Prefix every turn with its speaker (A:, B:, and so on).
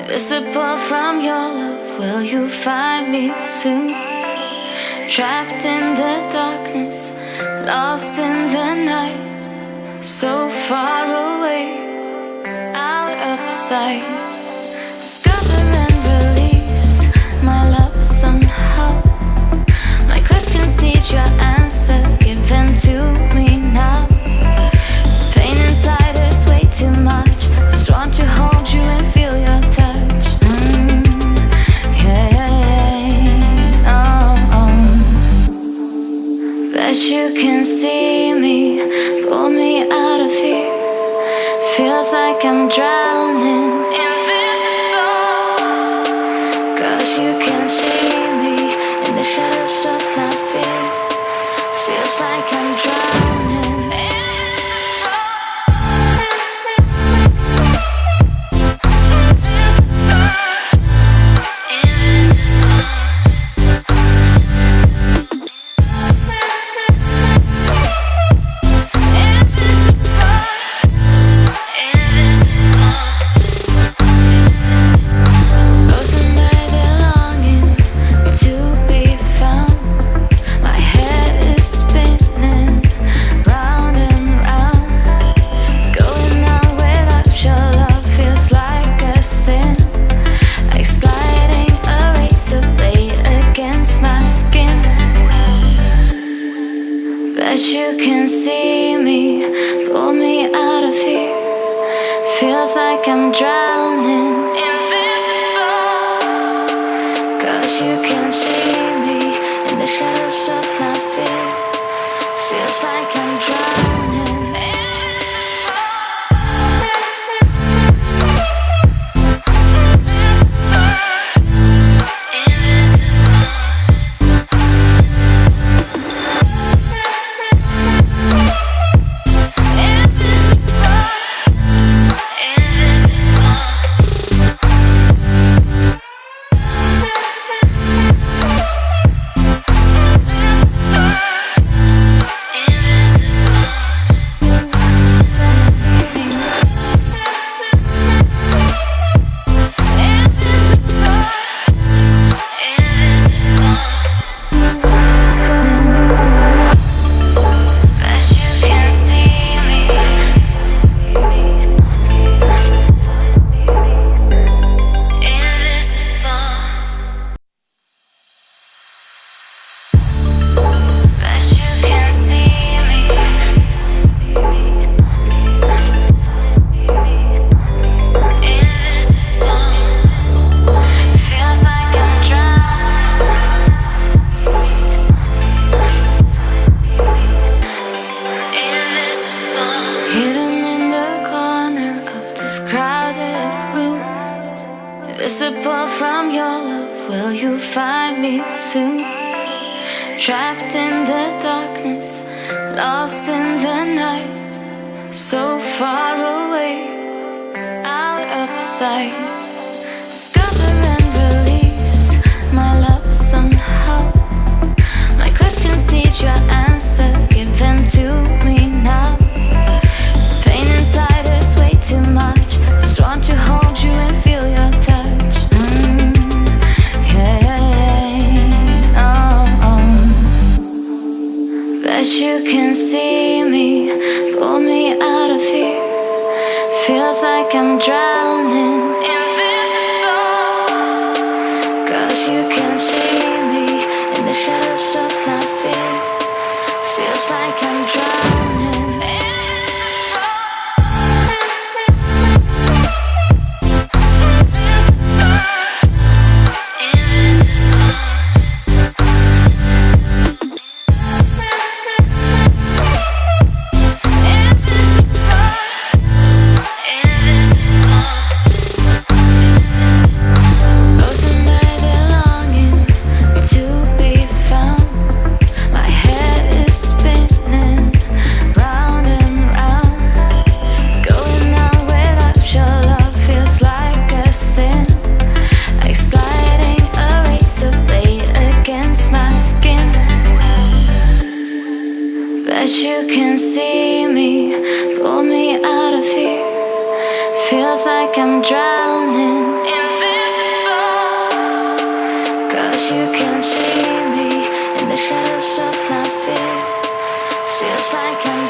A: Visible from your love, will you find me soon? Trapped in the darkness, lost in the night, so far away, out of sight. Discover and release my love somehow. My questions need your answer, give them to me now. Pain inside is way too much, just want to hold you and feel your touch. Bet you can see me, pull me out of here. Feels like I'm drowning, invisible. 'Cause you can see me in the shadows of my fear. Feels like I'm drowning, you can see me, pull me out of here. Feels like I'm drowning, invisible. 'Cause you can see me in the shadows of my fear. Feels like I'm drowning, visible from your love, will you find me soon? Trapped in the darkness, lost in the night, so far away, out of sight. Discover and release my love somehow. My questions need your answer, give them to me now. Pain inside is way too much, just want to hold you and feel your touch. Bet you can see me, pull me out of here. Feels like I'm drowning, invisible. 'Cause you can see me in the shadows of my fear. Feels like I'm drowning. feels like I'm drowning. Invisible, 'cause you can see me in the shadows of my fear. Feels like I'm